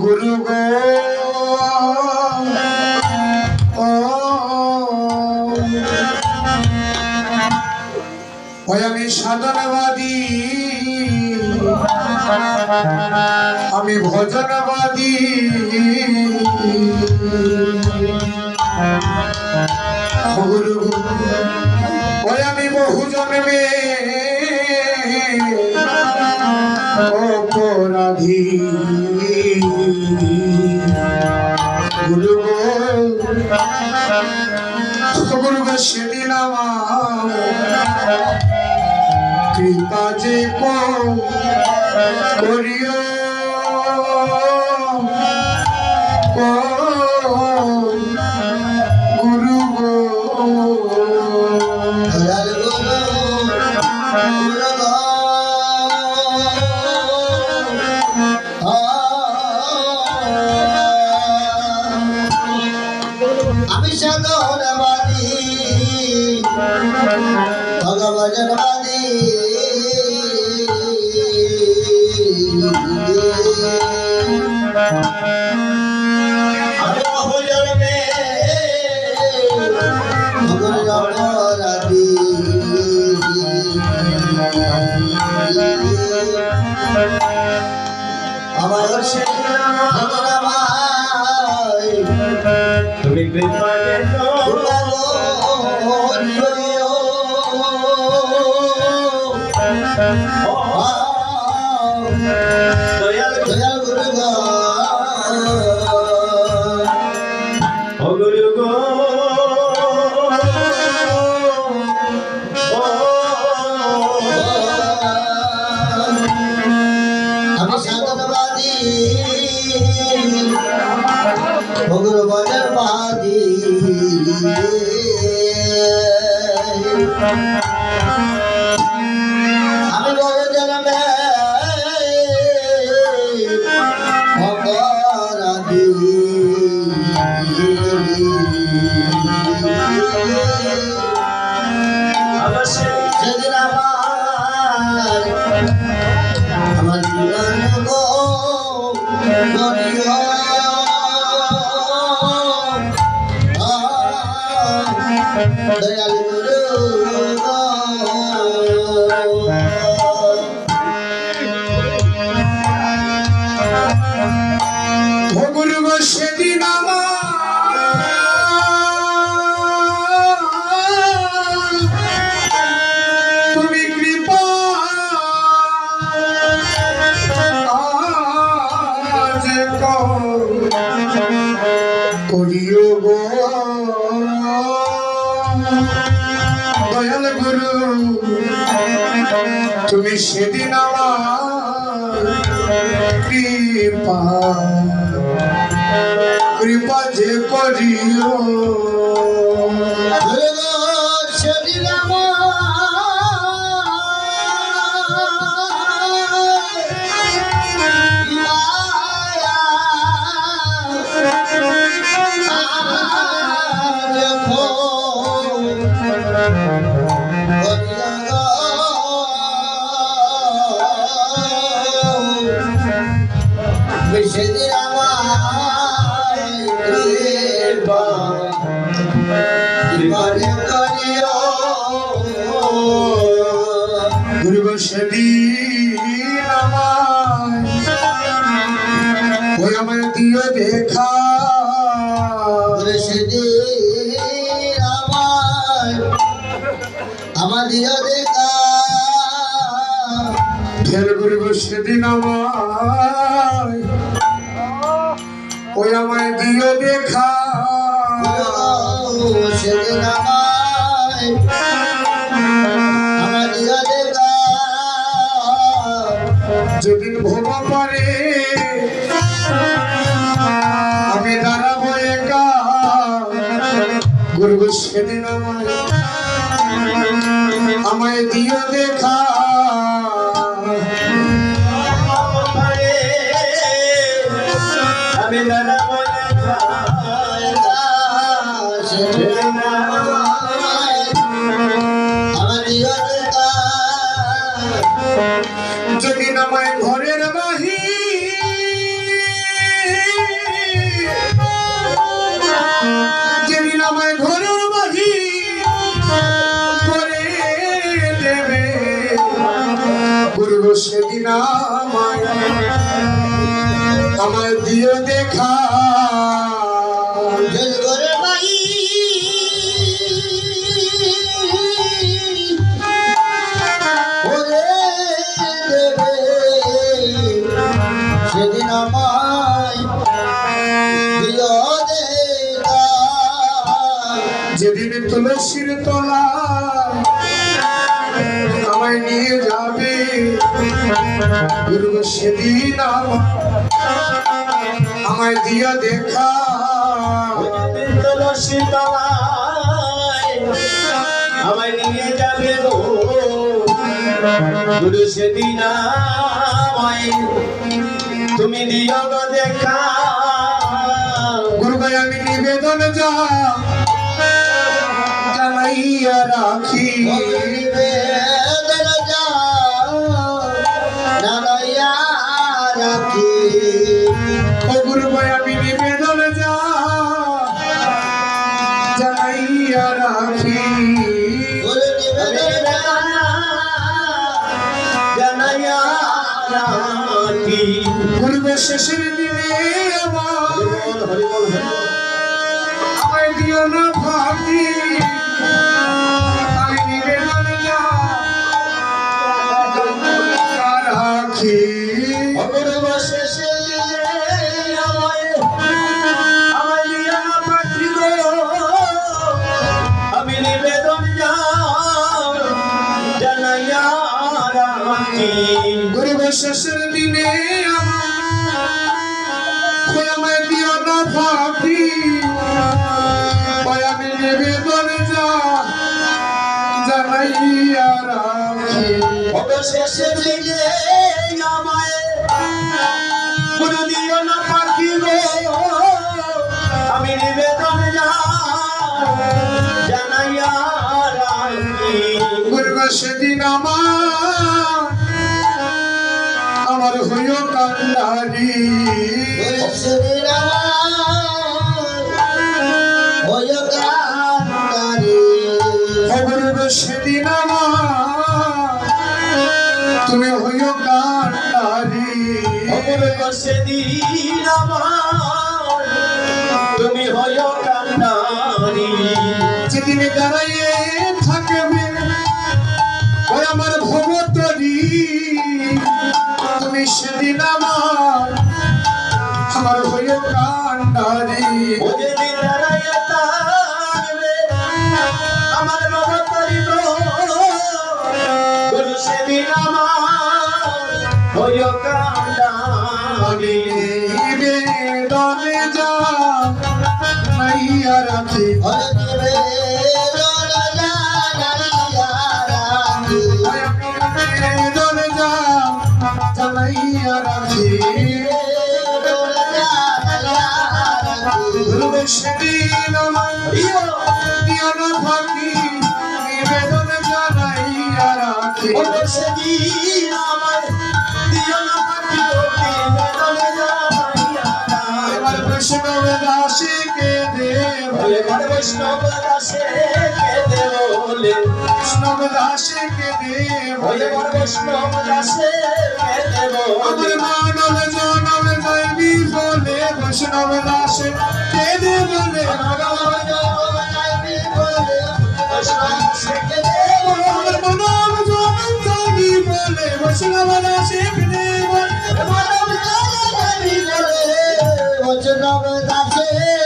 গুরু গো ওই আমি সাধনবাদী, আমি ভজনবাদী, গুরু ওই আমি বহু জন্মে অপরাধী। গুরু গুরু গো সেদিন আমার কৃপা যে করিও গুরু গো আমি সাধনবাদী ভগবজনবাদী আমি বহুজন্মে অপরাধী। আমার তুমি কৃপা দয়াল দয়াল গুরু গো গুরু গো আমি সাধনবাদী গুরু বজনবাদী। আমি বহু জন্মে অপরাধী। সেদিন আমার জীবন গো দয়াল গুরু ও গুরু গো সেদিন তুমি কৃপা করিও গো দয়াল গুরু তুমি সেদিন আমার কৃপা কৃপা যে করিও সেদিন সেদিন গুরু গো সেদিন ওই আমার দিও দেখা সেদিন আমার দিও দেখা ফের গুরু গো সেদিন ওই আমায় দিও দেখা সেদিন আমার দিও দেখা যেদিন ভোগ পরে আমি দাঁড়াবো একা গুরু গো সেদিন আমায় দিও দেখা আমি দাঁড়াবো যেদিন আমায় ঘরের বাহি আমায় দিও দেখা জল করে মাই ওরে দেবে সেদিন আমায় দিও দেখা যেদিন তুলসীর তলায় আমায় নিয়ে যাবে গুরু সেদিন আমায় দিও দেখা তুলসী তলায় আমায় নিয়ে যাবে গো গুরু সেদিন আমায় তুমি দিও গো দেখা গুরু ভাই আমি নিবেদন জানাইয়া রাখি নিবেদন জানাইয়া রাখি ও গুরু ভাই আমি নিবেদন জানাইয়া রাখি গুরু নিবেদন জানাইয়া রাখি গুরু শেষের দিনে আমায় দিও না ভাবি আমি নিবেদন রাখি অপূর্ব শেষে আমায় নিয়ে পাঠিব আমি নিবেদন জানাইয়া রাখি গুরু শেষের দিনে আমায় দিও না ভাবি আমি নিবেদন জানাইয়া রাখি অবশেষে দিলে আমায় গুরু দিও না পাঠিব আমি নিবেদন জানাইয়া রাখি গুরু সেদিন আমার হইও কান্ডারি সেদিন ওই কান্ডারি গুরু সেদিন তুমি হইও কান্ডারি অপূর্ব সেদিন তুমি হয় কান্ডারি যেদিন দাঁড়াইয়ে থাকবে ওই আমার ভবতরি তুমি সেদিন আমার হইও কান্ডারি যেদিন দাঁড়াইয়া থাকবে আমার বাবা তরি গুরু সেদিন হয় কান্ডারি নিবেদনে জানাইয়া রাখি নিবেদনে জানাইয়া রাখি গুরু সেদিন আমার দিও না ফাঁকি নিবেদন জানাইয়া রাখি সেদিন আমার দিও না পাঠিব এবার বৈষ্ণব দাসীকে দেব বৈষ্ণব দাসে বলে বৈষ্ণব দাসীকে দেব বৈষ্ণব দাসে আমার মানব জনম যাইবি বলে বৈষ্ণব দাসে কে দে বলে আমার মানব জনম যাইবি বলে বৈষ্ণব দাসে কে দে বলে বৈষ্ণব দাসে